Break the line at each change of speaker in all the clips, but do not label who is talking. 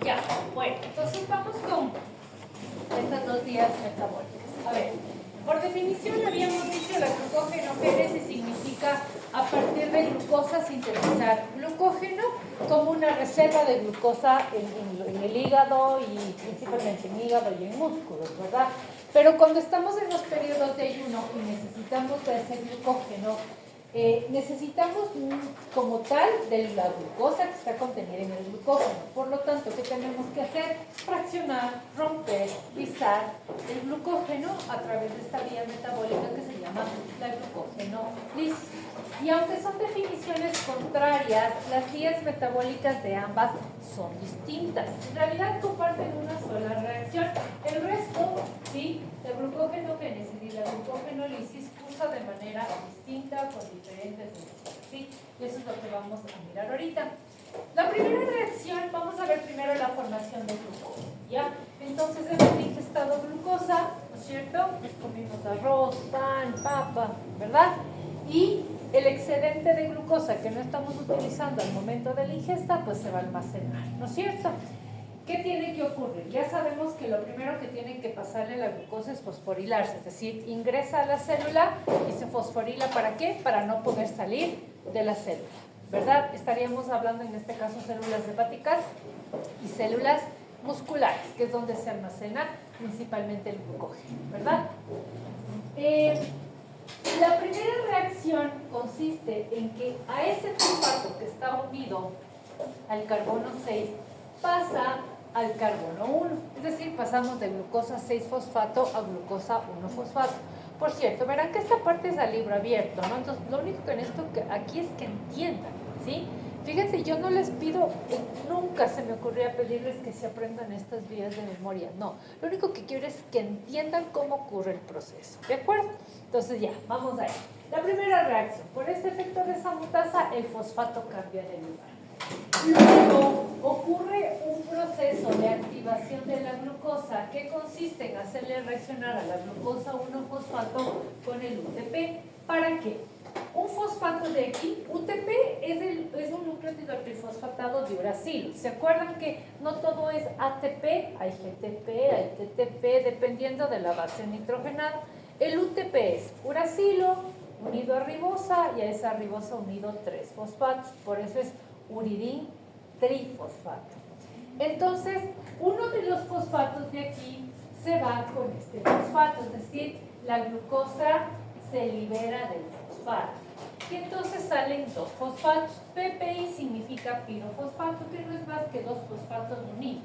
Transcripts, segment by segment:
Ya, bueno, entonces vamos con estas dos vías metabólicas. A ver, por definición habíamos dicho la glucogenogénesis significa a partir de glucosa sintetizar glucógeno como una reserva de glucosa en el hígado y principalmente en hígado y en músculos, ¿verdad? Pero cuando estamos en los periodos de ayuno y necesitamos de ese glucógeno, necesitamos como tal de la glucosa que está contenida en el glucógeno. Por lo tanto, ¿qué tenemos que hacer? Fraccionar, romper, lisar el glucógeno a través de esta vía metabólica que se llama la glucógenolisis. Y aunque son definiciones contrarias, las vías metabólicas de ambas son distintas. En realidad comparten una sola reacción. El resto, sí, la glucogenogénesis y la glucogenolisis cursa de manera distinta con diferentes reacciones, ¿sí? Y eso es lo que vamos a mirar ahorita. La primera reacción, vamos a ver primero la formación de glucosa, ¿ya? Entonces hemos ingestado glucosa, ¿no es cierto? Nos comimos arroz, pan, papa, ¿verdad? Y el excedente de glucosa que no estamos utilizando al momento de la ingesta, pues se va a almacenar, ¿no es cierto? ¿Qué tiene que ocurrir? Ya sabemos que lo primero que tiene que pasarle a la glucosa es fosforilarse, es decir, ingresa a la célula y se fosforila, ¿para qué? Para no poder salir de la célula, ¿verdad? Estaríamos hablando en este caso células hepáticas y células musculares, que es donde se almacena principalmente el glucógeno, ¿verdad? La primera reacción consiste en que a ese fosfato que está unido al carbono 6 pasa al carbono 1, es decir, pasamos de glucosa 6-fosfato a glucosa 1-fosfato. Por cierto, verán que esta parte es a libro abierto, ¿no? Entonces, lo único que necesito aquí es que entiendan, ¿sí? Fíjense, yo no les pido, nunca se me ocurría pedirles que se aprendan estas vías de memoria, no. Lo único que quiero es que entiendan cómo ocurre el proceso, ¿de acuerdo? Entonces ya, vamos a ir. La primera reacción, por este efecto de desamutasa, el fosfato cambia de lugar. Luego ocurre un proceso de activación de la glucosa que consiste en hacerle reaccionar a la glucosa 1-fosfato con el UTP. ¿Para qué? Un fosfato de aquí, UTP es un nucleótido trifosfatado de uracilo. ¿Se acuerdan que no todo es ATP? Hay GTP, hay TTP, dependiendo de la base nitrogenada. El UTP es uracilo unido a ribosa y a esa ribosa unido 3 fosfatos. Por eso es uridín trifosfato. Entonces, uno de los fosfatos de aquí se va con este fosfato, es decir, la glucosa se libera del fosfato. Y entonces salen dos fosfatos. PPI significa pirofosfato, que no es más que dos fosfatos unidos,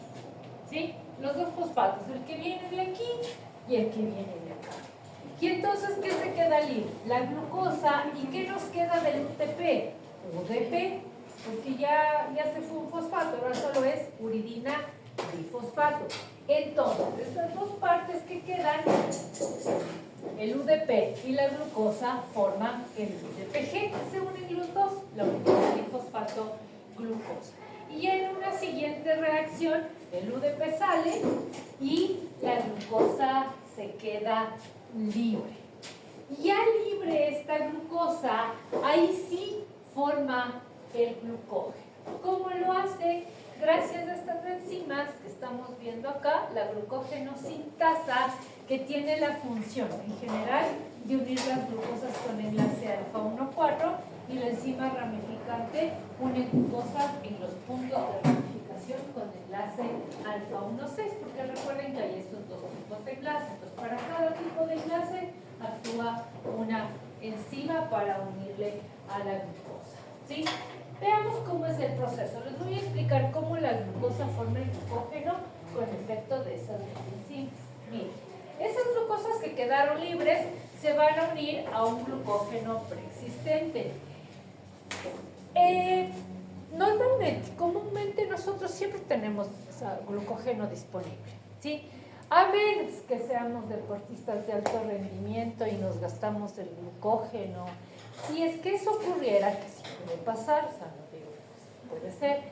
¿sí? Los dos fosfatos, el que viene de aquí y el que viene de acá. Y entonces, ¿qué se queda libre? La glucosa. ¿Y qué nos queda del UTP? UDP, porque ya se fue un fosfato, ahora solo es uridina trifosfato. Entonces, estas dos partes que quedan, el UDP y la glucosa, forman el UDPG, se unen los dos, la glucosa trifosfato glucosa. Y en una siguiente reacción, el UDP sale y la glucosa se queda libre. Ya libre esta glucosa, ahí sí forma el glucógeno. ¿Cómo lo hace? Gracias a estas enzimas que estamos viendo acá, la glucógeno-sintasa, que tiene la función en general de unir las glucosas con enlace alfa 1,4 y la enzima ramificante une glucosas en los puntos de ramificación con enlace alfa 1,6, porque recuerden que hay estos dos tipos de enlace. Entonces, para cada tipo de enlace actúa una enzima para unirle a la glucosa, ¿sí? Veamos cómo es el proceso. Les voy a explicar cómo la glucosa forma el glucógeno con efecto de esas dos enzimas. Miren, esas glucosas que quedaron libres se van a unir a un glucógeno preexistente. Normalmente, comúnmente nosotros siempre tenemos glucógeno disponible, ¿sí? A menos que seamos deportistas de alto rendimiento y nos gastamos el glucógeno. Si es que eso ocurriera, que sí puede pasar, o sea, no digo que puede ser,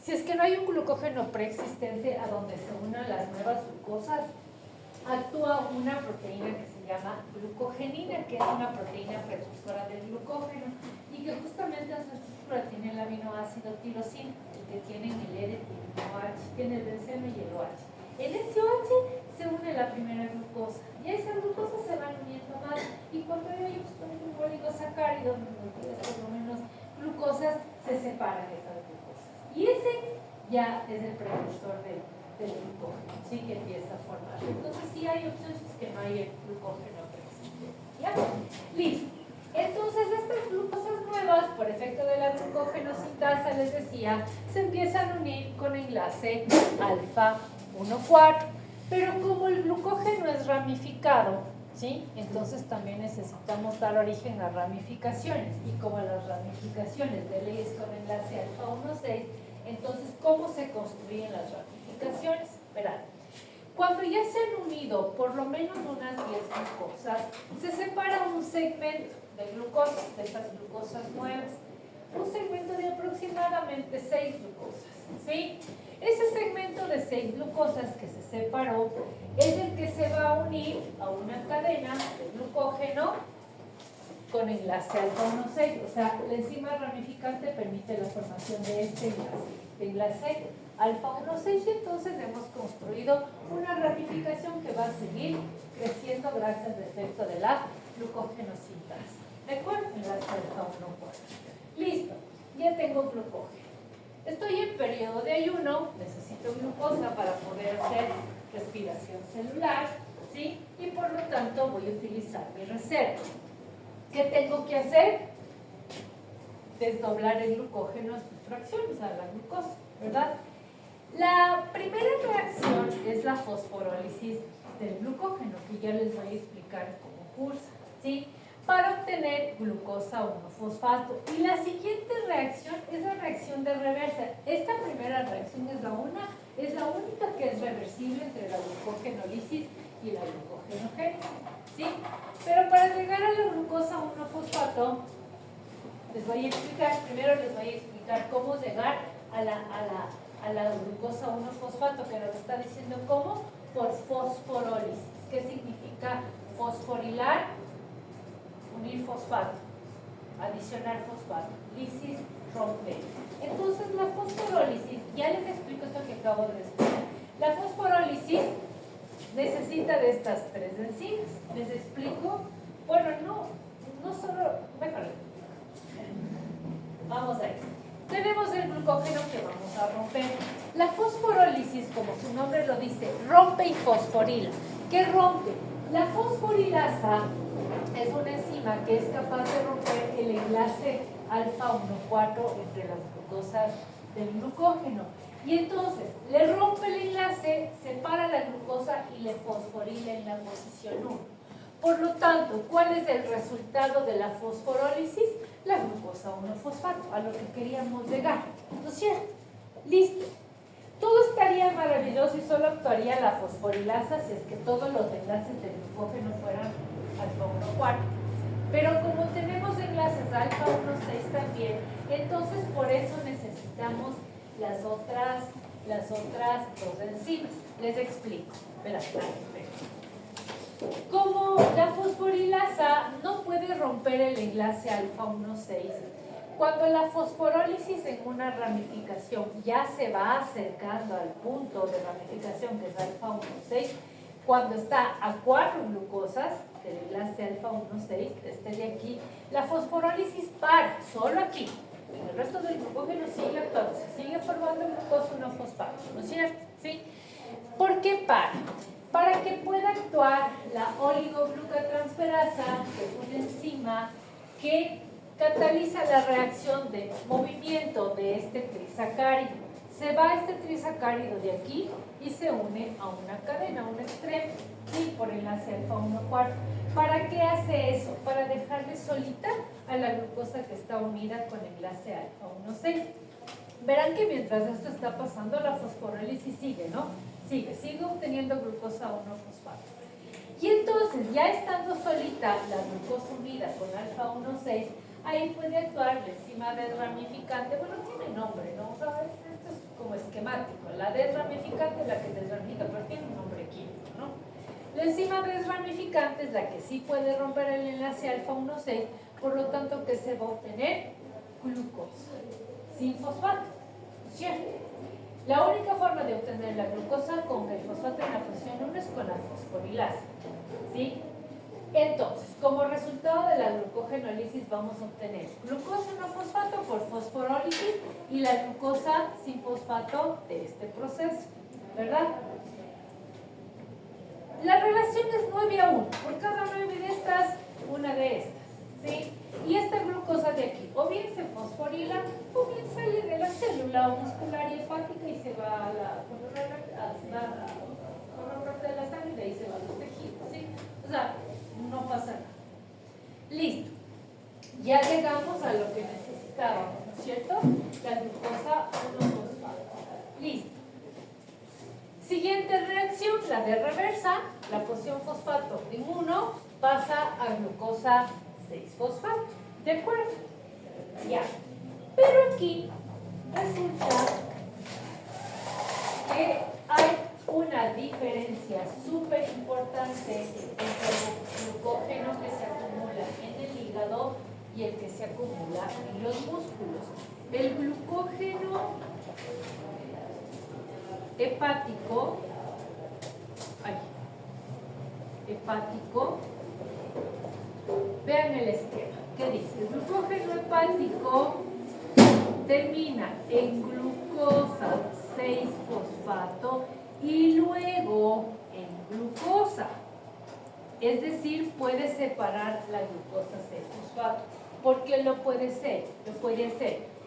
si es que no hay un glucógeno preexistente a donde se unan las nuevas glucosas, actúa una proteína que se llama glucogenina, que es una proteína precursora del glucógeno y que justamente misma estructura tiene el aminoácido tirosina, el que tiene el L tiene el OH, tiene el benceno y el OH. En ese OH se une la primera glucosa y a esa glucosa se van uniendo más, y cuando hay un oligosacárido, por lo menos glucosas, se separan esas glucosas. Y ese ya es el precursor del glucógeno, ¿sí? Que empieza a formar. Entonces sí hay opciones que no hay el glucógeno que existe. ¿Ya? Listo. Entonces estas glucosas nuevas, por efecto de la glucógeno-sintasa, les decía, se empiezan a unir con enlace alfa 1,4. Pero como el glucógeno es ramificado, ¿sí? Entonces también necesitamos dar origen a ramificaciones. Y como las ramificaciones de leyes con enlace alfa 1,6, entonces, ¿cómo se construyen las ramificaciones? Verán, cuando ya se han unido por lo menos unas 10 glucosas, se separa un segmento de glucosas, de esas glucosas nuevas, un segmento de aproximadamente 6 glucosas, ¿sí? Ese segmento de 6 glucosas que se separó es el que se va a unir a una cadena de glucógeno con enlace alfa 1,6, o sea, la enzima ramificante permite la formación de este enlace alfa 1,6, y entonces hemos construido una ramificación que va a seguir creciendo gracias al efecto de la glucógeno-sintasa. ¿De acuerdo? Enlace alfa 1,4. Listo, ya tengo glucógeno. Estoy en periodo de ayuno, necesito glucosa para poder hacer respiración celular, ¿sí? Y por lo tanto voy a utilizar mi reserva. ¿Qué tengo que hacer? Desdoblar el glucógeno a sus fracciones, a la glucosa, ¿verdad? La primera reacción es la fosforólisis del glucógeno, que ya les voy a explicar cómo cursa, ¿sí? Para obtener glucosa 1-fosfato. Y la siguiente reacción es la reacción de reversa. Esta primera reacción es la única que es reversible entre la glucógenolisis y la glucógenogénesis, ¿sí? Pero para llegar a la glucosa 1-fosfato, primero les voy a explicar cómo llegar a la glucosa 1-fosfato, que nos está diciendo cómo, por fosforólisis. ¿Qué significa fosforilar? Unir fosfato, adicionar fosfato, lisis, romper. Entonces la fosforólisis, ya les explico esto que acabo de explicar. La fosforólisis necesita de estas 3 enzimas. ¿Les explico? Bueno, no solo, mejor. Vamos a ir. Tenemos el glucógeno que vamos a romper. La fosforólisis, como su nombre lo dice, rompe y fosforila. ¿Qué rompe? La fosforilasa es una enzima que es capaz de romper el enlace alfa 1,4 entre las glucosas del glucógeno. Y entonces le rompe el enlace, separa la glucosa y le fosforila en la posición 1. Por lo tanto, ¿cuál es el resultado de la fosforólisis? La glucosa 1-fosfato, a lo que queríamos llegar. ¿No es cierto? Listo. Todo estaría maravilloso y solo actuaría la fosforilasa si es que todos los enlaces del glucógeno fueran alfa 1,4. Pero como tenemos enlaces alfa 1,6 también, entonces por eso necesitamos las otras 2 enzimas. Les explico. Espera. Como la fosforilasa no puede romper el enlace alfa 1,6, cuando la fosforólisis en una ramificación ya se va acercando al punto de ramificación que es alfa 1,6, cuando está a 4 glucosas del enlace alfa 1,6, este de aquí, la fosforólisis para, solo aquí. El resto del glucógeno sigue actuando, se sigue formando glucosa 1-fosfato, ¿no es cierto? ¿Sí? ¿Por qué para? Para que pueda actuar la oligoglucotransferasa, que es una enzima que cataliza la reacción de movimiento de este trisacárido. Se va este trisacárido de aquí y se une a una cadena, a un extremo, ¿sí? Por enlace alfa 1,4. ¿Para qué hace eso? Para dejarle solita a la glucosa que está unida con enlace alfa 1,6. Verán que mientras esto está pasando, la fosforólisis sigue, ¿no? Sigue obteniendo glucosa 1-fosfato. Y entonces, ya estando solita la glucosa unida con alfa 1,6, ahí puede actuar la enzima desramificante. Bueno, tiene nombre, ¿no? O sea, esto es como esquemático. La desramificante es la que desramifica, pero tiene un nombre químico, ¿no? La enzima desramificante es la que sí puede romper el enlace alfa 1,6, por lo tanto, ¿qué se va a obtener? glucosa sin fosfato, ¿cierto? La única forma de obtener la glucosa con el fosfato en la posición 1 es con la fosforilasa, ¿sí? Entonces, como resultado de la glucogenólisis vamos a obtener glucosa no fosfato por fosforólisis y la glucosa sin fosfato de este proceso, ¿verdad? La relación es 9:1, por cada 9 de estas, una de estas, ¿sí? Y esta glucosa de aquí, o bien se fosforila, o bien sale de la célula muscular y hepática y se va a la parte de la sangre y de ahí se va a los tejidos, ¿sí? O sea, no pasa nada. Listo. Ya llegamos a lo que necesitábamos, ¿no es cierto? La glucosa 1-fosfato. Listo. Siguiente reacción, la de reversa, la posición fosfato en 1 pasa a glucosa 6-fosfato. ¿De acuerdo? Ya. Pero aquí resulta que hay una diferencia súper importante entre el glucógeno que se acumula en el hígado y el que se acumula en los músculos. El glucógeno hepático, vean el esquema. ¿Qué dice? El glucógeno hepático termina en glucosa 6-fosfato y luego en glucosa. Es decir, puede separar la glucosa 6-fosfato. ¿Por qué lo puede hacer?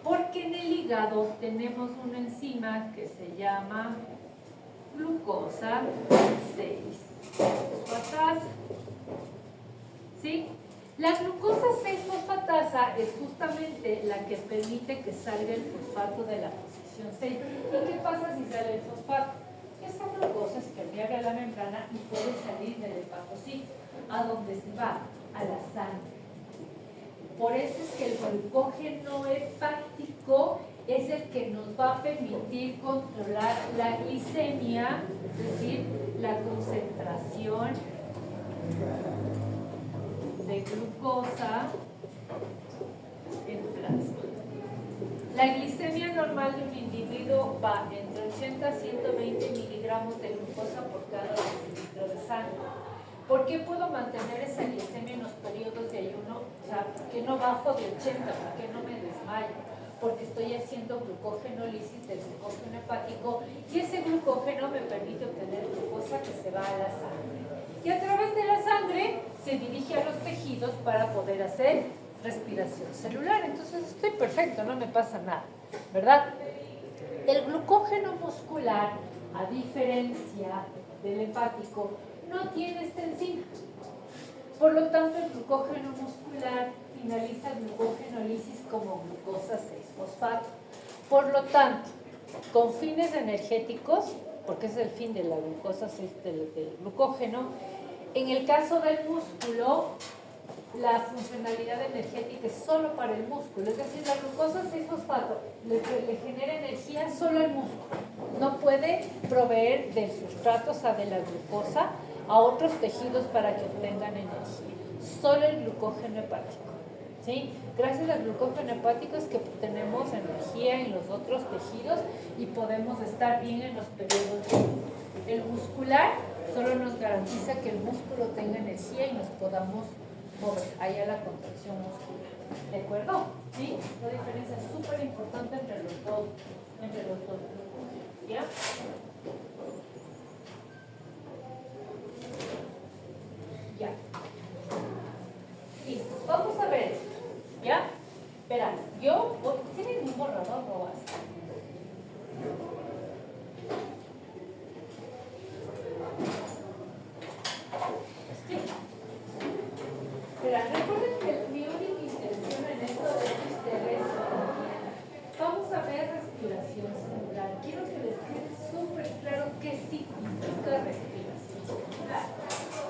Porque en el hígado tenemos una enzima que se llama glucosa 6-fosfatasa. ¿Sí? La glucosa 6-fosfatasa es justamente la que permite que salga el fosfato de la posición 6. ¿Y qué pasa si sale el fosfato? Esa glucosa es permeable a la membrana y puede salir del hepatocito. ¿A dónde se va? A la sangre. Por eso es que el glucógeno hepático es el que nos va a permitir controlar la glicemia, es decir, la concentración de glucosa en plasma. La glicemia normal de un individuo va entre 80 a 120 miligramos de glucosa por cada decilitro de sangre. ¿Por qué puedo mantener esa glicemia en los periodos de ayuno? O sea, ¿por qué no bajo de 80? ¿Por qué no me desmayo? Porque estoy haciendo glucogenólisis del glucógeno hepático y ese glucógeno me permite obtener glucosa que se va a la sangre. Y a través de la sangre se dirige a los tejidos para poder hacer respiración celular. Entonces estoy perfecto, no me pasa nada, ¿verdad? El glucógeno muscular, a diferencia del hepático, no tiene esta enzima. Por lo tanto, el glucógeno muscular finaliza glucogenólisis como glucosa 6-fosfato. Por lo tanto, con fines energéticos, porque es el fin de la glucosa 6 del glucógeno, en el caso del músculo, la funcionalidad energética es solo para el músculo, es decir, la glucosa 6-fosfato le genera energía solo al músculo, no puede proveer del sustrato, o sea, de la glucosa, a otros tejidos para que obtengan energía, solo el glucógeno hepático, ¿sí? Gracias al glucógeno hepático es que tenemos energía en los otros tejidos y podemos estar bien en los periodos de ayuno. El muscular solo nos garantiza que el músculo tenga energía y nos podamos mover, haya la contracción muscular, ¿de acuerdo? ¿Sí? La diferencia es súper importante entre los dos grupos, ¿ya? Ya. Listo. Vamos a ver esto. ¿Ya? Verán, ¿tienen un borrador o basta? Sí. Verán, recuerden que mi única intención en esto es que ustedes vamos a ver respiración celular. Quiero que les quede súper claro qué significa respiración celular.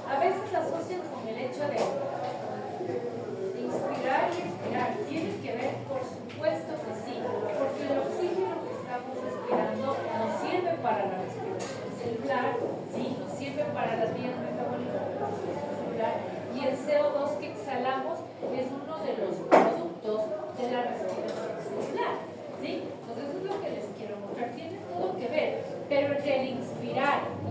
A veces la asocian con el hecho de inspirar y expirar. Tiene que ver, por supuesto que sí, porque el oxígeno que estamos respirando nos sirve para la respiración celular, sí, nos sirve para las vías metabólicas de la respiración celular, y el CO2 que exhalamos es uno de los productos de la respiración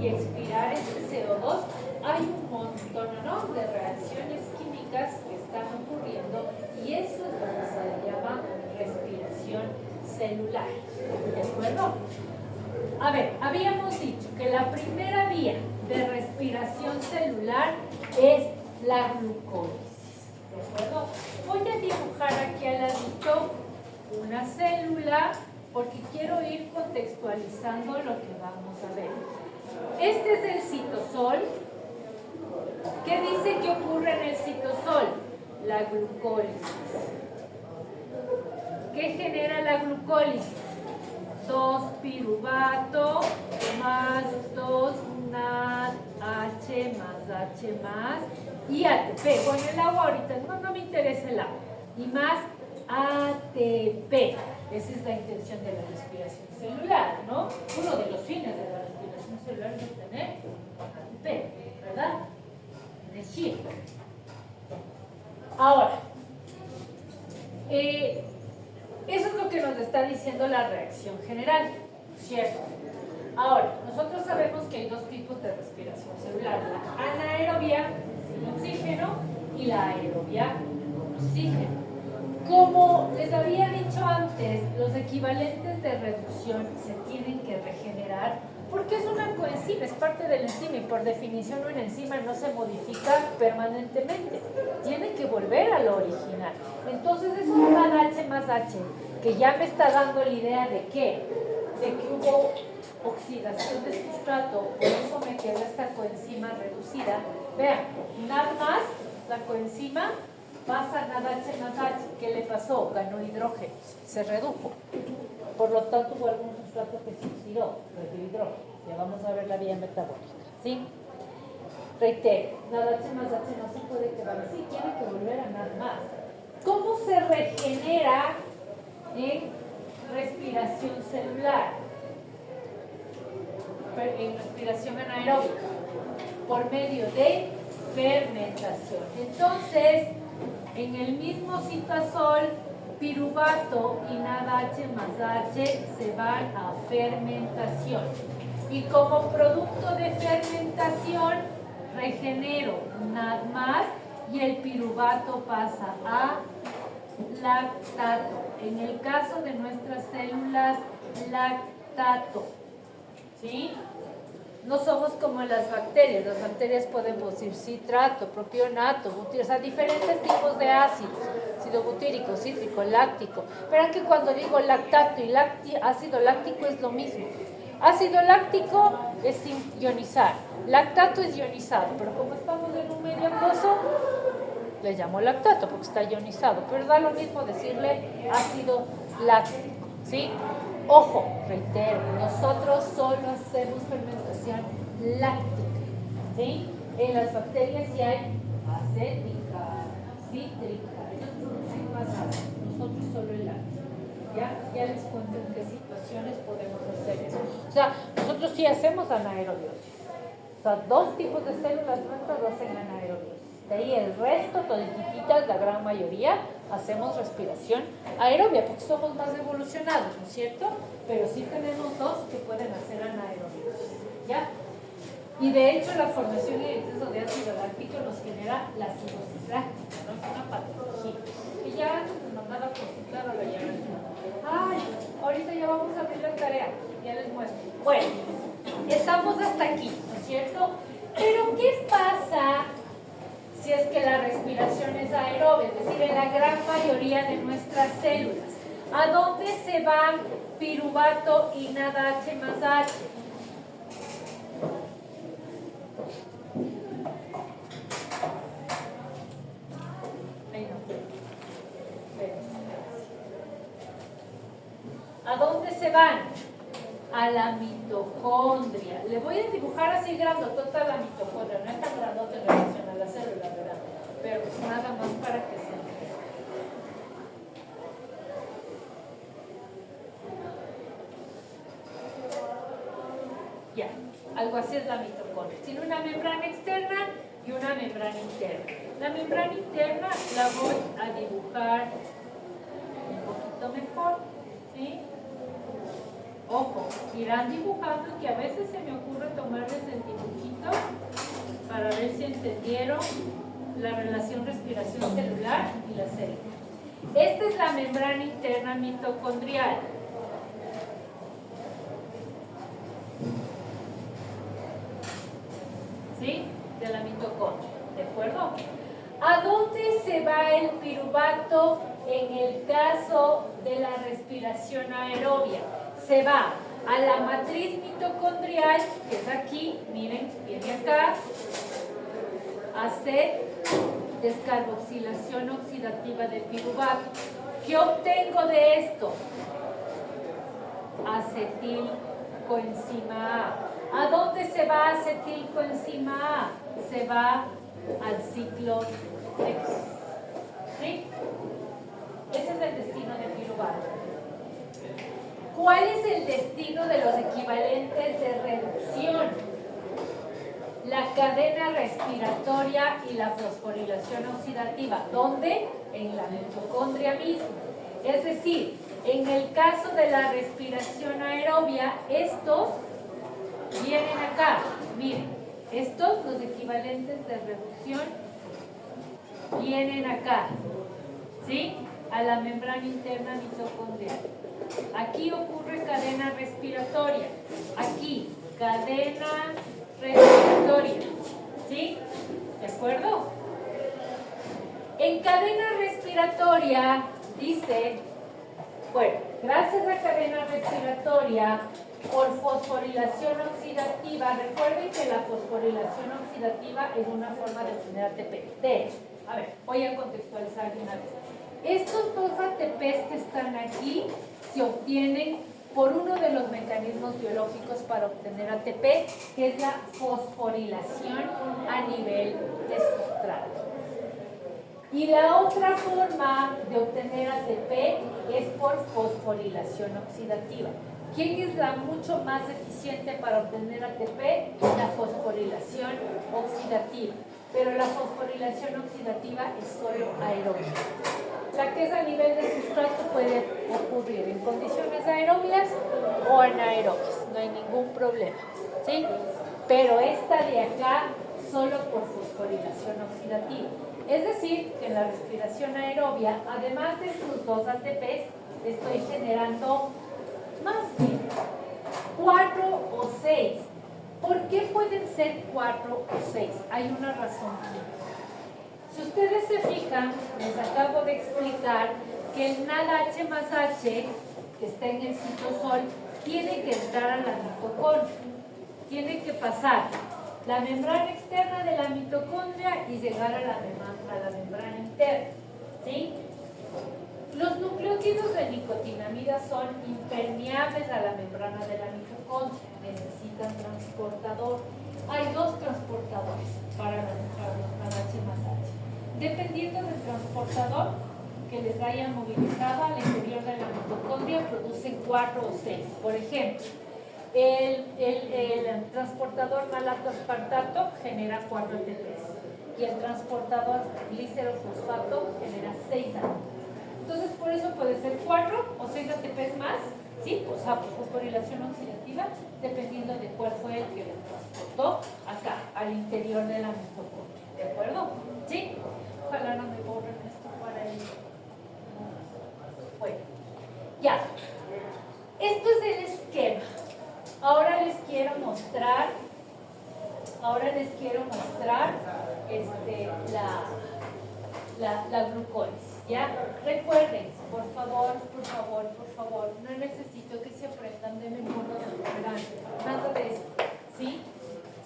y expirar ese CO2, hay un montón, ¿no?, de reacciones químicas que están ocurriendo y eso es lo que se llama respiración celular. ¿De acuerdo? A ver, habíamos dicho que la primera vía de respiración celular es la glucólisis. ¿De acuerdo? Voy a dibujar aquí al ladito una célula porque quiero ir contextualizando lo que vamos a ver. Este es el citosol. ¿Qué dice que ocurre en el citosol? La glucólisis. ¿Qué genera la glucólisis? 2-piruvato más 2-NADH más H más y ATP. Bueno, el agua ahorita no me interesa el agua. Y más ATP. Esa es la intención de la respiración celular, ¿no? Uno de los fines de la respiración celular es obtener ATP, ¿verdad? Energía. Ahora, eso es lo que nos está diciendo la reacción general, ¿cierto? Ahora, nosotros sabemos que hay dos tipos de respiración celular, la anaerobia sin oxígeno y la aerobia con oxígeno. Como les había dicho antes, los equivalentes de reducción se tienen que regenerar porque es una coenzima, es parte del enzima y por definición una enzima no se modifica permanentemente, tiene que volver a lo original. Entonces es un H más H que ya me está dando la idea de que hubo oxidación de sustrato, por eso me queda esta coenzima reducida. Vean, nada más la coenzima pasa nada H más H. ¿Qué le pasó? Ganó hidrógeno, se redujo. Por lo tanto, hubo algún sustrato que se oxidó, perdió hidrógeno. Ya vamos a ver la vía metabólica, ¿sí? Reitero, nada H más H no se puede quedar así, tiene que volver a nada más. ¿Cómo se regenera en respiración celular? En respiración anaeróbica, por medio de fermentación. Entonces, en el mismo citosol, piruvato y NADH más H se van a fermentación. Y como producto de fermentación, regenero NAD más y el piruvato pasa a lactato. En el caso de nuestras células, lactato. ¿Sí? No somos como las bacterias pueden producir citrato, propionato, butírico, o sea, diferentes tipos de ácidos, ácido butírico, cítrico, láctico. Verán que cuando digo lactato y ácido láctico es lo mismo. Ácido láctico es ionizar, lactato es ionizado, pero como estamos en un medio acuoso, le llamo lactato porque está ionizado, pero da lo mismo decirle ácido láctico, ¿sí? Ojo, reitero, nosotros solo hacemos fermentación láctica, ¿sí? En las bacterias sí hay acética, cítrica, ellos producen más ácido, nosotros solo el láctico. Ya les cuento en qué situaciones podemos hacer eso. O sea, nosotros sí hacemos anaerobiosis. O sea, dos tipos de células nuestras lo hacen anaerobiosis. De ahí el resto, todititas, la gran mayoría, hacemos respiración aerobia, porque somos más evolucionados, ¿no es cierto? Pero sí tenemos dos que pueden hacer anaerobiosis, ¿ya? Y de hecho la formación en exceso de ácido láctico nos genera la cirrosis láctica, ¿no? Es una patología. Y ya antes nos mandaba a consultar a la llave. Ay, ahorita ya vamos a abrir la tarea, ya les muestro. Bueno, estamos hasta aquí, ¿no es cierto? Pero ¿qué pasa si es que la respiración es aerobia? Es decir, en la gran mayoría de nuestras células. ¿A dónde se van piruvato y NADH más H? ¿A dónde se van? A la mitocondria. Le voy a dibujar así grandotota la mitocondria, no es tan grandota en relación a la célula, ¿verdad? Pero pues nada más para que se vea. Ya, algo así es la mitocondria. Tiene una membrana externa y una membrana interna. La membrana interna la voy a dibujar un poquito mejor, ¿sí? Ojo, irán dibujando, que a veces se me ocurre tomarles el dibujito para ver si entendieron la relación respiración celular y la célula. Esta es la membrana interna mitocondrial. ¿Sí? De la mitocondria, ¿de acuerdo? ¿A dónde se va el piruvato en el caso de la respiración aerobia? Se va a la matriz mitocondrial, que es aquí, miren, viene acá, a hacer descarboxilación oxidativa del piruvato. ¿Qué obtengo de esto? Acetilcoenzima A. ¿A dónde se va acetilcoenzima A? Se va al ciclo X. ¿Sí? Ese es el destino del piruvato. ¿Cuál es el destino de los equivalentes de reducción? La cadena respiratoria y la fosforilación oxidativa. ¿Dónde? En la mitocondria misma. Es decir, en el caso de la respiración aerobia, estos vienen acá. Miren, estos, los equivalentes de reducción, vienen acá. ¿Sí? A la membrana interna mitocondrial. Aquí ocurre cadena respiratoria. Aquí, cadena respiratoria. ¿Sí? ¿De acuerdo? En cadena respiratoria dice, bueno, gracias a cadena respiratoria por fosforilación oxidativa, recuerden que la fosforilación oxidativa es una forma de obtener ATP. De hecho, a ver, voy a contextualizar de una vez. Estos dos ATPs que están aquí se obtienen por uno de los mecanismos biológicos para obtener ATP, que es la fosforilación a nivel de sustrato. Y la otra forma de obtener ATP es por fosforilación oxidativa. ¿Quién es la mucho más eficiente para obtener ATP? La fosforilación oxidativa. Pero la fosforilación oxidativa es solo aeróbica. La que es a nivel de sustrato puede ocurrir en condiciones aerobias o anaerobias, no hay ningún problema, ¿sí? Pero esta de acá solo por fosforilación oxidativa. Es decir, que en la respiración aerobia, además de estos dos ATPs, estoy generando más bien 4 o 6. ¿Por qué pueden ser 4 o 6? Hay una razón. Si ustedes se fijan, les acabo de explicar que el NADH más H, que está en el citosol, tiene que entrar a la mitocondria. Tiene que pasar la membrana externa de la mitocondria y llegar a la membrana interna. ¿Sí? Los nucleótidos de nicotinamida son impermeables a la membrana de la mitocondria. Necesitan transportador. Hay dos transportadores para los NADH más H. Dependiendo del transportador que les haya movilizado al interior de la mitocondria, producen 4 o 6. Por ejemplo, el transportador malato-aspartato genera 4 ATPs y el transportador glicerofosfato genera 6 ATPs. Entonces, por eso puede ser 4 o 6 ATPs más, ¿sí? O sea, por fosforilación oxidativa, dependiendo de cuál fue el que le transportó acá, al interior de la mitocondria. ¿De acuerdo? ¿Sí? Ojalá no me borren esto para el... Bueno, ya. Esto es el esquema. Ahora les quiero mostrar la glucólisis, ¿ya? Recuerden, por favor, no necesito que se aprendan de memoria nada de esto, ¿sí?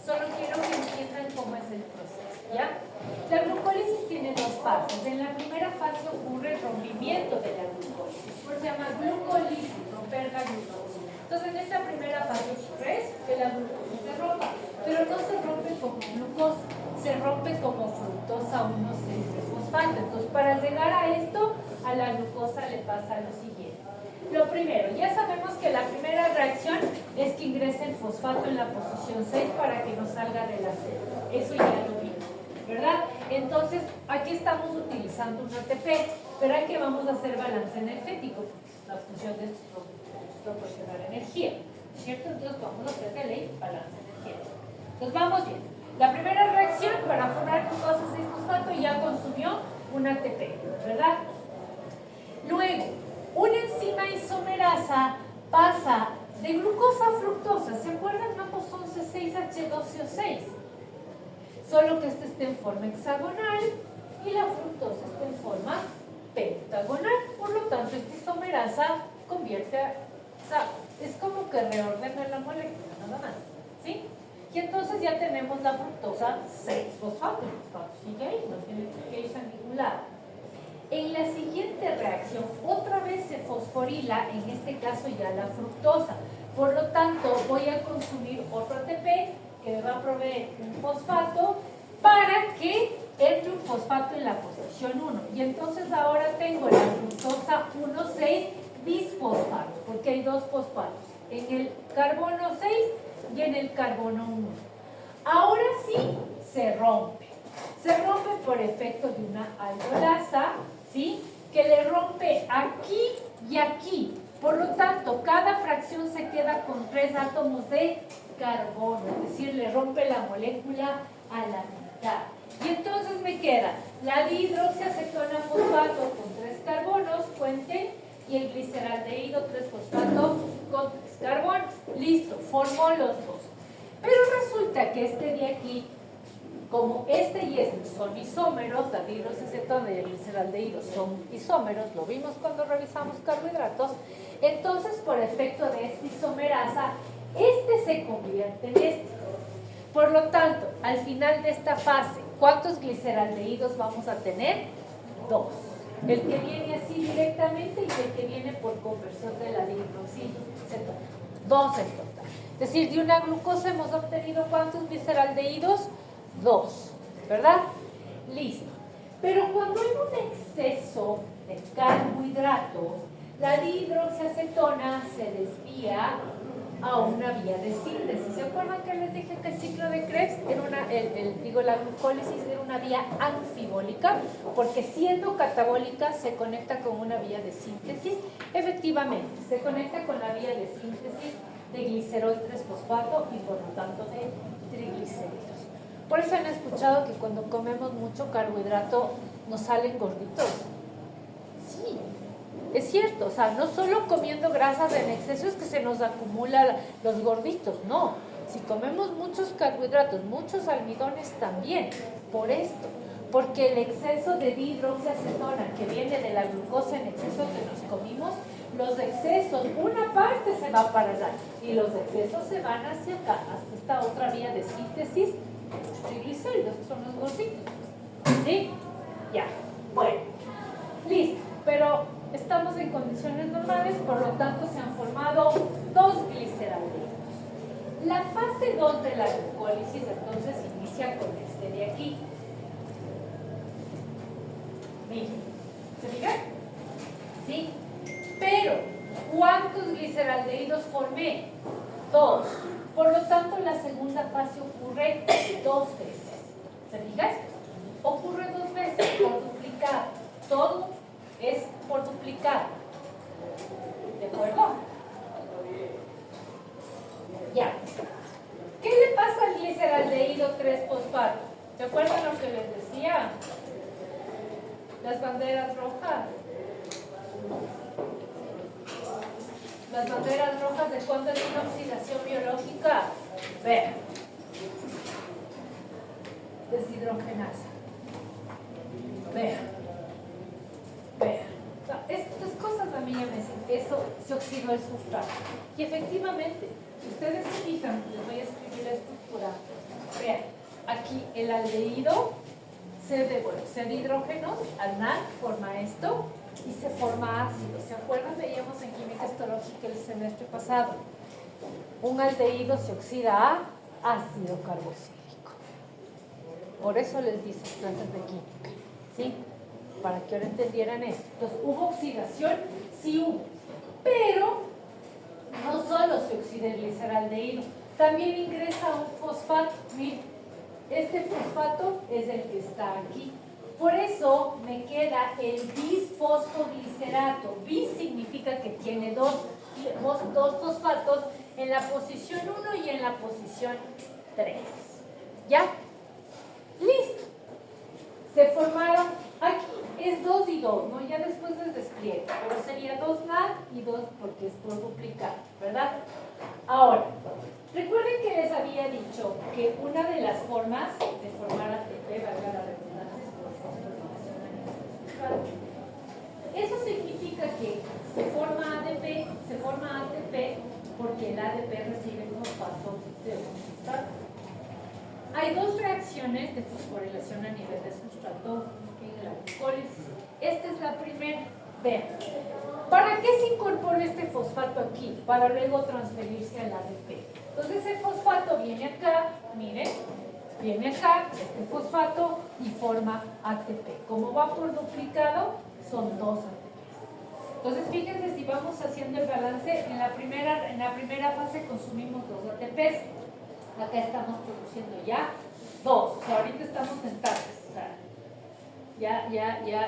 Solo quiero que entiendan cómo es el proceso, ¿ya? La glucólisis tiene dos fases. En la primera fase ocurre el rompimiento de la glucólisis, por eso se llama glucólisis, romper la glucosa. Entonces, en esta primera fase ocurre que la glucosa se rompa, pero no se rompe como glucosa, se rompe como fructosa 1,6-fosfato. Entonces, para llegar a esto, a la glucosa le pasa lo siguiente. Lo primero, ya sabemos que la primera reacción es que ingrese el fosfato en la posición 6 para que no salga de la célula. Eso ya lo vimos, ¿verdad? Entonces, aquí estamos utilizando un ATP, pero aquí vamos a hacer balance energético, porque la función de estos productos proporcionar energía, ¿cierto? Entonces vamos a hacer de ley balance energético. Entonces vamos bien. La primera reacción para formar glucosa 6-fosfato ya consumió un ATP, ¿verdad? Luego, una enzima isomerasa pasa de glucosa a fructosa. ¿Se acuerdan? Ambos son C6H12O6. Solo que este está en forma hexagonal y la fructosa está en forma pentagonal. Por lo tanto, esta isomerasa convierte o sea, es como que reordena la molécula, nada más, ¿sí? Y entonces ya tenemos la fructosa 6-fosfato. El fosfato sigue ahí, no tiene que irse a ningún lado. En la siguiente reacción, otra vez se fosforila, en este caso ya la fructosa. Por lo tanto, voy a consumir otro ATP que me va a proveer un fosfato para que entre un fosfato en la posición 1. Y entonces ahora tengo la fructosa 1,6 bisfosfato, porque hay dos fosfatos, en el carbono 6 y en el carbono 1. Ahora sí se rompe. Se rompe por efecto de una aldolasa, ¿sí? Que le rompe aquí y aquí. Por lo tanto, cada fracción se queda con 3 átomos de carbono, es decir, le rompe la molécula a la mitad. Y entonces me queda la dihidroxiacetona fosfato con 3 carbonos, cuenten, y el gliceraldehído 3-fosfato con 3 carbonos. Listo, formó los dos. Pero resulta que este de aquí, como este y este son isómeros, la dihidroxiacetona y el gliceraldehído son isómeros, lo vimos cuando revisamos carbohidratos, entonces por efecto de esta isomerasa, este se convierte en este. Por lo tanto, al final de esta fase, ¿cuántos gliceraldehídos vamos a tener? 2. El que viene así directamente y el que viene por conversión de la dihidroxiacetona. 2 en total. Es decir, de una glucosa hemos obtenido ¿cuántos gliceraldehídos? 2, ¿verdad? Listo. Pero cuando hay un exceso de carbohidratos, la dihidroxiacetona se desvía a una vía de síntesis. ¿Se acuerdan que les dije que el ciclo de Krebs era la glucólisis era una vía anfibólica? Porque siendo catabólica se conecta con una vía de síntesis. Efectivamente, se conecta con la vía de síntesis de glicerol 3-fosfato y por lo tanto de triglicéridos. Por eso han escuchado que cuando comemos mucho carbohidrato nos salen gorditos. Sí, es cierto, o sea, no solo comiendo grasas en exceso es que se nos acumulan los gorditos, no. Si comemos muchos carbohidratos, muchos almidones también, por esto. Porque el exceso de dihidroxiacetona que viene de la glucosa en exceso que nos comimos, los excesos, una parte se va para allá y los excesos se van hacia acá, hasta esta otra vía de síntesis, los triglicéridos, que son los gorditos. ¿Sí? Ya, bueno, listo, pero estamos en condiciones normales, por lo tanto se han formado 2 gliceraldehídos. La fase 2 de la glucólisis entonces inicia con este de aquí. Miren, ¿se fijan? ¿Sí? Pero, ¿cuántos gliceraldehídos formé? 2. Por lo tanto, la segunda fase ocurre 2 veces. ¿Se fijan? Ocurre 2 veces por duplicado. Todo es por duplicado. ¿De acuerdo? Ya. ¿Qué le pasa al gliceraldehído 3-fosfato? ¿Se acuerdan lo que les decía? Las banderas rojas. Las banderas rojas de cuando es una oxidación biológica. Vean. Deshidrogenasa. Vean. Vean. O sea, estas cosas a mí ya me dicen, eso se oxidó el sustrato. Y efectivamente, si ustedes se fijan, les voy a escribir la estructura. Vean, aquí el aldehído C de hidrógenos, al NAD forma esto y se forma ácido. ¿Se acuerdan? Veíamos en química histológica el semestre pasado. Un aldehído se oxida a ácido carboxílico. Por eso les di sus clases de química, ¿sí? Para que ahora entendieran esto. Entonces, ¿hubo oxidación? Sí hubo. Pero no solo se oxida el gliceraldehído, también ingresa un fosfato. Miren. Este fosfato es el que está aquí. Por eso me queda el bisfosfoglicerato. Bis significa que tiene 2. tenemos dos fosfatos en la posición 1 y en la posición 3. ¿Ya? Listo. Se formaron, aquí es 2 y 2, ¿no? Ya después les despliegue, pero sería 2 NAD y 2 porque es por duplicar, ¿verdad? Ahora, recuerden que les había dicho que una de las formas de formar ATP, valga la redundancia, es por fosforilación anisosustrato. Eso significa que se forma ATP porque el ADP recibe fosfato de un sustrato. Hay dos reacciones de fosforilación a nivel de sustrato en la glucólisis. Esta es la primera. Vean, ¿para qué se incorpora este fosfato aquí? Para luego transferirse al ADP. Entonces el fosfato viene acá, miren, viene acá, este fosfato, y forma ATP. Como va por duplicado, son 2 ATPs. Entonces fíjense, si vamos haciendo el balance, en la primera fase consumimos 2 ATPs. Acá estamos produciendo ya 2. O sea, ahorita estamos en tardes. O sea,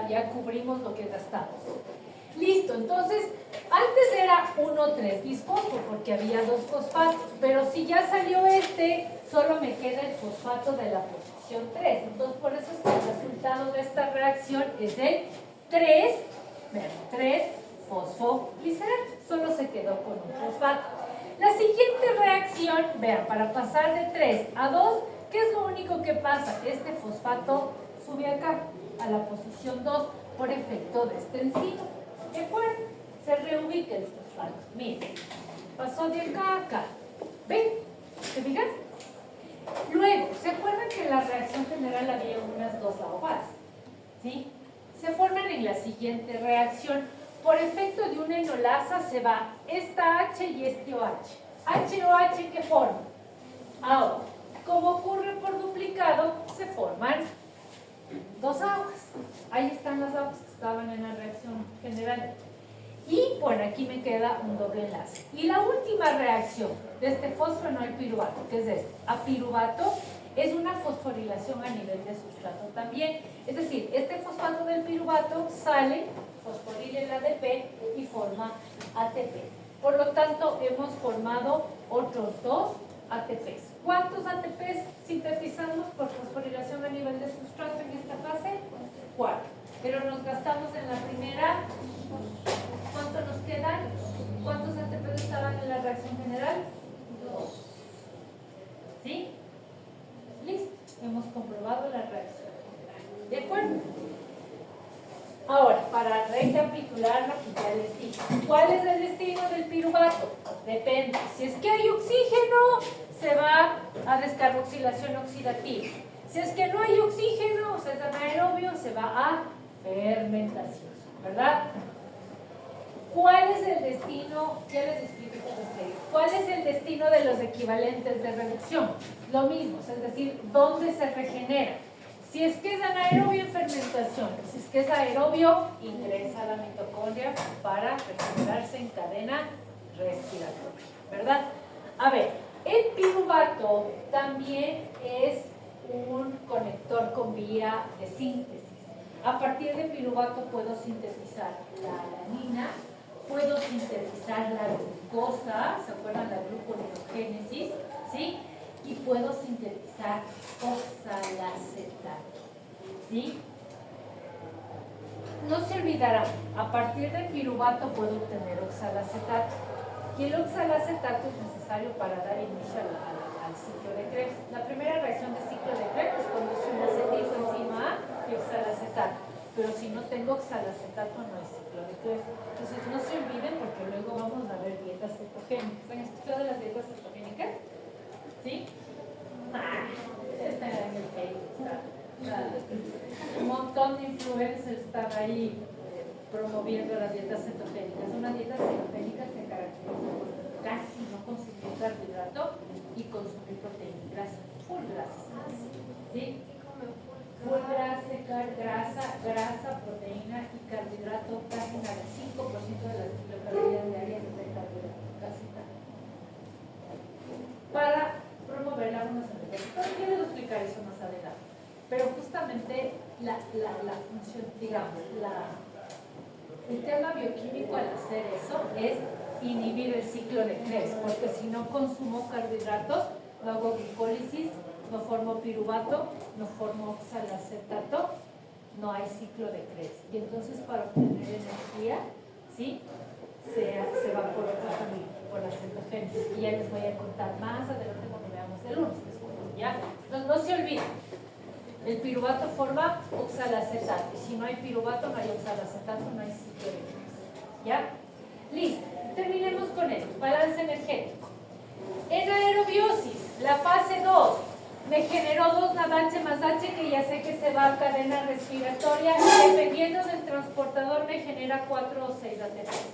ya cubrimos lo que gastamos. Listo, entonces, antes era 1,3 bisfosfo porque había 2 fosfatos, pero si ya salió solo me queda el fosfato de la posición 3. Entonces, por eso es que el resultado de esta reacción es el 3 fosfoglicerol. Solo se quedó con un fosfato. La siguiente reacción, vean, para pasar de 3 a 2, ¿qué es lo único que pasa? Este fosfato sube acá, a la posición 2, por efecto de esta enzima. ¿De acuerdo? Se reubica el fosfato. Miren, pasó de acá a acá. ¿Ven? ¿Se fijan? Luego, ¿se acuerdan que en la reacción general había unas 2 AOHs? ¿Sí? Se forman en la siguiente reacción. Por efecto de una enolasa se va esta H y este OH. HOH, ¿qué forma? AO. Como ocurre por duplicado, se forman 2 AOHs. Ahí están las AOHs que estaban en la reacción general. Y bueno, aquí me queda un doble enlace. Y la última reacción de este fosfonol piruvato, que es este, apiruvato, es una fosforilación a nivel de sustrato también. Es decir, este fosfato del piruvato sale, fosforila el ADP y forma ATP. Por lo tanto, hemos formado otros 2 ATPs. ¿Cuántos ATPs sintetizamos por fosforilación a nivel de sustrato en esta fase? 4. Pero nos gastamos en la primera. ¿Cuántos nos quedan? ¿Cuántos ATPs estaban en la reacción general? 2. ¿Sí? Listo. Hemos comprobado la reacción general. ¿De acuerdo? Ahora, para recapitular lo que ya les dije. ¿Cuál es el destino del piruvato? Depende. Si es que hay oxígeno, se va a descarboxilación oxidativa. Si es que no hay oxígeno, o sea, es anaerobio, se va a fermentación. ¿Verdad? ¿Cuál es el destino? Ya les expliqué cómo es. ¿Cuál es el destino de los equivalentes de reducción? Lo mismo, es decir, ¿dónde se regenera? Si es que es anaerobio en fermentación, si es que es aerobio, ingresa a la mitocondria para regenerarse en cadena respiratoria, ¿verdad? A ver, el piruvato también es un conector con vía de síntesis. A partir de piruvato puedo sintetizar la alanina, puedo sintetizar la glucosa, ¿se acuerdan la gluconeogénesis? ¿Sí? Y puedo sintetizar oxalacetato. ¿Sí? No se olvidarán, a partir del piruvato puedo obtener oxalacetato. Y el oxalacetato es necesario para dar inicio al ciclo de Krebs. La primera reacción de ciclo de Krebs es cuando es un acetilcoenzima A y oxalacetato. Pero si no tengo oxalacetato no hay ciclo de Krebs. Entonces no se olviden porque luego vamos a ver dietas cetogénicas. ¿Han escuchado de las dietas cetogénicas? ¿Sí? Está en el Facebook. Un montón de influencers están ahí promoviendo las dietas cetogénicas. Una dieta cetogénica se caracteriza por casi no consumir carbohidrato y consumir proteína y grasa. Full grasa. ¿Sí? Full grasa, proteína y carbohidrato, casi nada. 5% de las kilocalorías diarias es de carbohidrato, casi nada. Para promover la función. Quiero explicar eso más adelante. Pero justamente la función, digamos, el tema bioquímico al hacer eso es inhibir el ciclo de Krebs, porque si no consumo carbohidratos, no hago glicólisis, no formo piruvato, no formo oxalacetato, no hay ciclo de Krebs. Y entonces para obtener energía, ¿sí? se va por otra familia, por la cetogénesis. Y ya les voy a contar más adelante cuando veamos el lunes. ¿Ya? Entonces no se olviden, el piruvato forma oxalacetato. Y si no hay piruvato, no hay oxalacetato, no hay ciclo de Krebs. ¿Ya? Listo. Terminemos con esto. Balance energético. En aerobiosis, la fase 2, me generó 2 NADH más H, que ya sé que se va a cadena respiratoria, y dependiendo del transportador me genera 4 o 6 ATPs.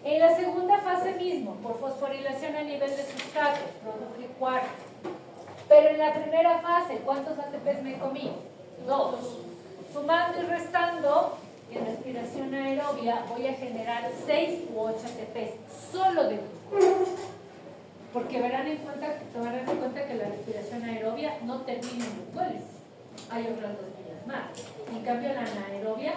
En la segunda fase mismo, por fosforilación a nivel de sustrato, produje 4. Pero en la primera fase, ¿cuántos ATPs me comí? 2. Sumando y restando, en respiración aerobia voy a generar 6 u 8 ATPs, solo de glucosa. Porque tomarán en cuenta que la respiración aerobia no termina en glucólisis. Hay otras 2 vías más. En cambio, la anaerobia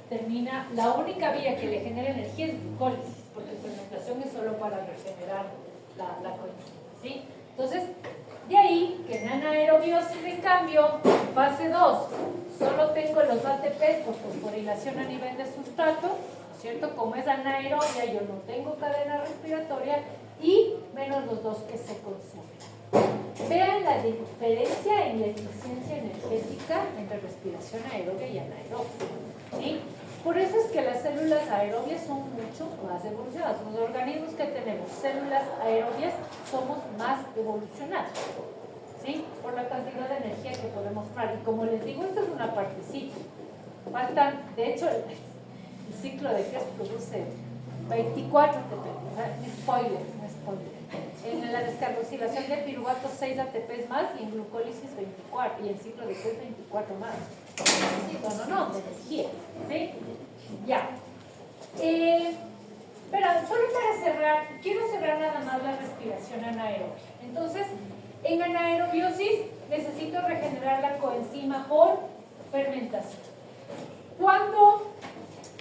termina, la única vía que le genera energía es glucólisis, porque su fermentación es solo para regenerar la coenzima, ¿sí? Entonces, de ahí que en anaerobiosis, en cambio, fase 2, solo tengo los ATPs por fosforilación a nivel de sustrato, ¿no es cierto? Como es anaerobia, yo no tengo cadena respiratoria, y menos los 2 que se consumen. Vean la diferencia en la eficiencia energética entre respiración aerobia y anaerobia, ¿sí? Por eso es que las células aerobias son mucho más evolucionadas. Los organismos que tenemos células aerobias somos más evolucionados, ¿sí? Por la cantidad de energía que podemos tomar. Y como les digo, esta es una partecita. Faltan, de hecho, el ciclo de Krebs produce 24 ATP, spoiler. En la descarboxilación de piruvato 6 ATPs más, y en glucólisis 24, y en ciclo de Krebs 24 más. No, de energía, ¿sí? Ya. Pero solo para cerrar, quiero cerrar nada más la respiración anaerobia. Entonces, en anaerobiosis necesito regenerar la coenzima por fermentación. ¿Cuándo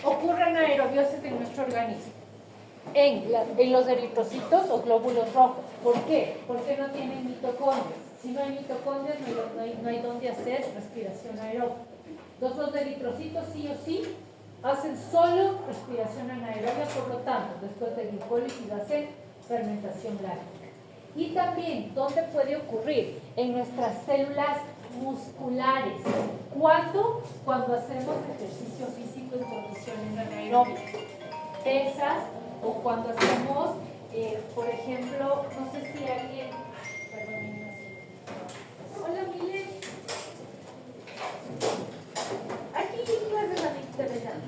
ocurre anaerobiosis en nuestro organismo? En los eritrocitos o glóbulos rojos. ¿Por qué? Porque no tienen mitocondrias. Si no hay mitocondrias, no hay dónde hacer respiración aeróbica. Entonces los eritrocitos sí o sí hacen solo respiración anaerobia, por lo tanto, después de glicólisis hacen fermentación láctica. Y también, ¿dónde puede ocurrir? En nuestras células musculares. ¿Cuándo? Cuando hacemos ejercicio físico en condiciones anaeróbicas. Pesas, o cuando hacemos, por ejemplo, no sé si alguien... Perdón, hola, Mile. Aquí clases de verano.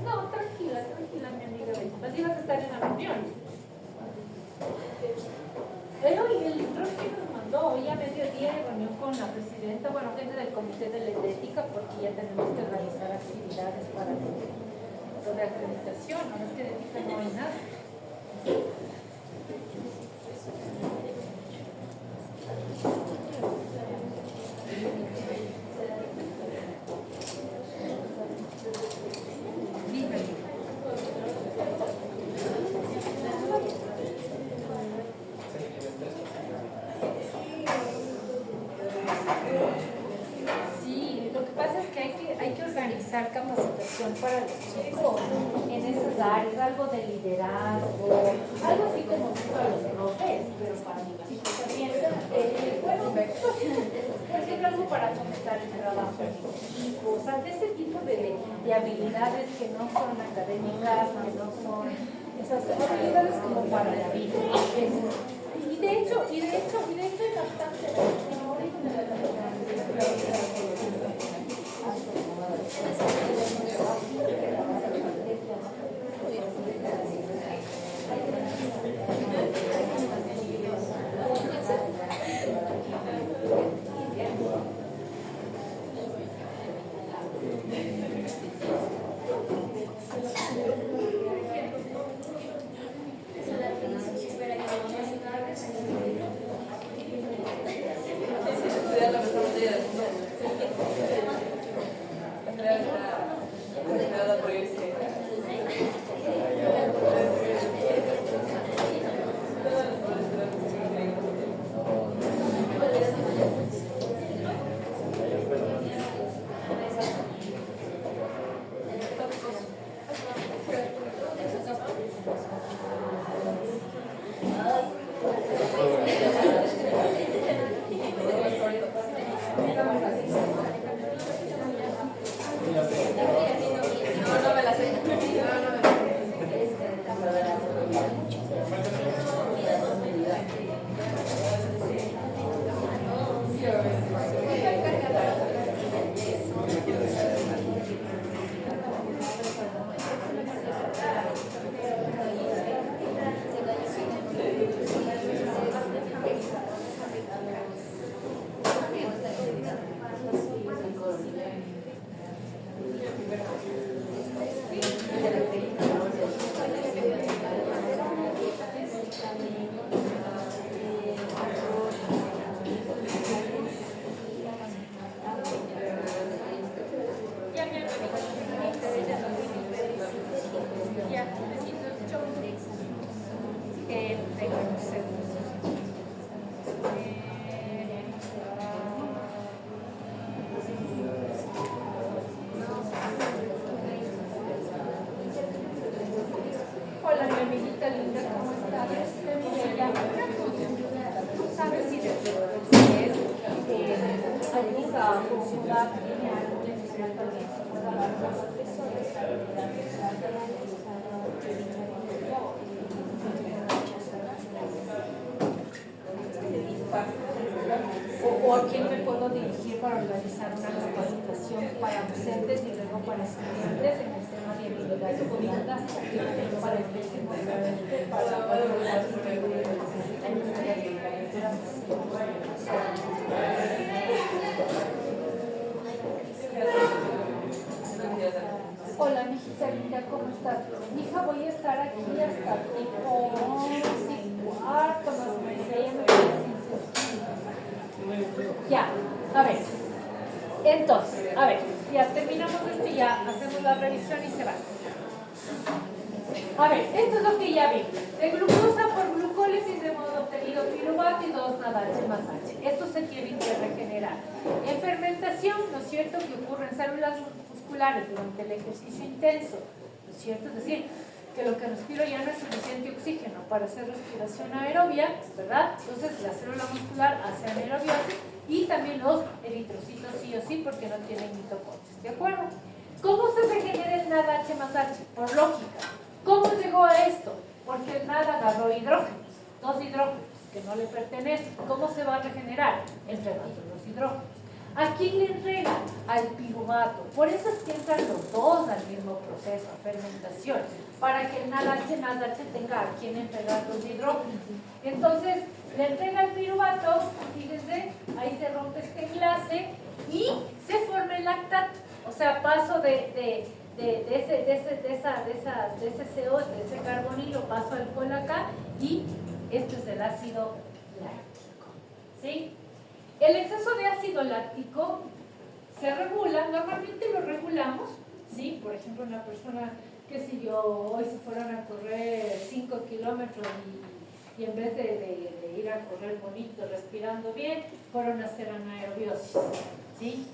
No, tranquila, mi amiga. Así vas a estar en la reunión. Pero el instructor que nos mandó hoy a mediodía de reunión con la presidenta, bueno, gente del comité de ética, porque ya tenemos que realizar actividades para de acreditación, no es que de ética no hay nada. Sí, lo que pasa es que hay que organizar capacitación para los chicos en esas áreas, algo de liderazgo, algo así como para los profes, pero para los chicos también. Bueno, por ejemplo, algo para fomentar el trabajo en equipo, o sea, de ese tipo de habilidades que no son académicas, que no son esas habilidades como para la vida. Y de hecho es bastante
Gracias.
O a quién me puedo dirigir para organizar una capacitación para docentes y luego para estudiantes en el tema de habilidad y conductas para el próximo semestre, Hola, mijita linda, ¿cómo estás? Hija, voy a estar aquí hasta tipo 11:15, más o menos. Ya, a ver. Entonces, a ver, ya terminamos esto y ya hacemos la revisión y se va. A ver, esto es lo que ya vimos. De glucosa por glucólisis de modo obtenido piruvato y 2 NADH más H. Esto se tiene que regenerar. En fermentación, ¿no es cierto?, que ocurre en células musculares durante el ejercicio intenso, ¿no es cierto? Es decir, que lo que respiro ya no es suficiente oxígeno para hacer respiración aerobia, ¿verdad? Entonces la célula muscular hace anaerobiosis y también los eritrocitos sí o sí porque no tienen mitocondrias, ¿de acuerdo? ¿Cómo se regenera el NADH más H? Por lógica. ¿Cómo llegó a esto? Porque el NAD agarró hidrógenos, 2 hidrógenos que no le pertenecen. ¿Cómo se va a regenerar? Entregando los hidrógenos. ¿A quién le entrega? Al piruvato. Por eso es que entran los dos al mismo proceso, a fermentación, para que el NADH más H tenga a quien entregar los hidrógenos. Entonces, le entrega al piruvato, fíjense, ahí se rompe este enlace y se forma el lactato. O sea, paso de ese CO, de ese carbonilo, paso alcohol acá y este es el ácido láctico. ¿Sí? El exceso de ácido láctico se regula, normalmente lo regulamos, ¿sí? Por ejemplo, una persona, qué sé yo, hoy se fueron a correr 5 kilómetros y en vez de ir a correr bonito, respirando bien, fueron a hacer anaerobiosis, ¿sí?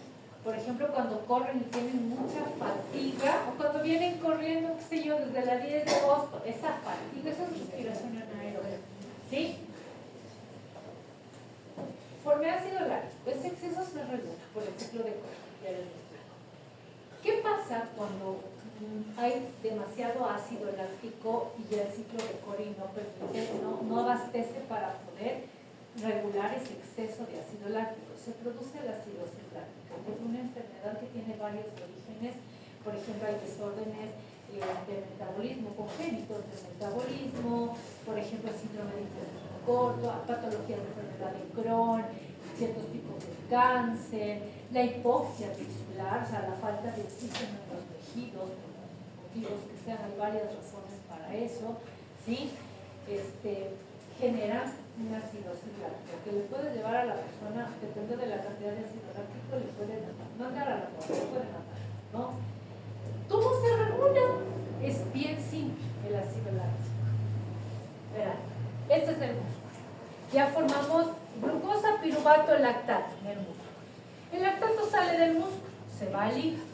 Por ejemplo, cuando corren y tienen mucha fatiga, o cuando vienen corriendo, qué sé yo, desde la 10 de agosto, esa fatiga, esa es respiración anaerobia, ¿sí? Por ácido láctico, ese exceso se regula por el ciclo de Cori, ya les explico. ¿Qué pasa cuando hay demasiado ácido láctico y el ciclo de Cori no abastece para poder regular ese exceso de ácido láctico? Se produce la acidosis láctica, que es una enfermedad que tiene varios orígenes. Por ejemplo, hay desórdenes de metabolismo, congénitos de metabolismo, por ejemplo, síndrome de intestino corto, patología de enfermedad de Crohn, ciertos tipos de cáncer, la hipoxia tisular, o sea, la falta de oxígeno en los tejidos, motivos que sean, hay varias razones para eso, ¿sí? Genera una acidosis láctica que le puede llevar a la persona, depende de la cantidad de ácido láctico, le puede mandar a la muerte, le puede matar, ¿no? ¿Cómo se regula? Es bien simple el ácido láctico. Verán, este es el músculo. Ya formamos glucosa, piruvato, lactato en el músculo. El lactato sale del músculo, se va al hígado.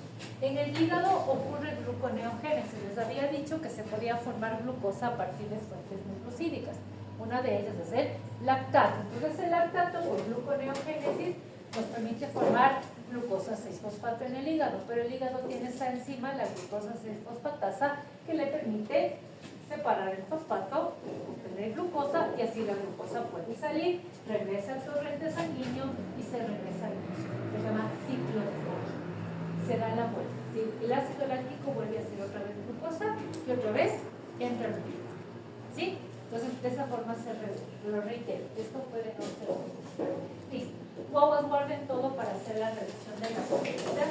En el hígado ocurre gluconeogénesis, les ha había dicho que se podía formar glucosa a partir de fuentes nucleosídicas. Una de ellas es el lactato. Entonces el lactato por gluconeogénesis nos permite formar glucosa 6-fosfato en el hígado, pero el hígado tiene esa enzima, la glucosa 6-fosfatasa, que le permite separar el fosfato, obtener glucosa y así la glucosa puede salir, regresa al torrente sanguíneo y se regresa al músculo. Se llama ciclo de Golgi. Se da la vuelta. ¿Sí? El ácido láctico vuelve a ser otra vez glucosa y otra vez entra el músculo. ¿Sí? Entonces, de esa forma lo reitero. Esto puede no ser. Listo. Guaguas, guarden todo para hacer la revisión de la competencia.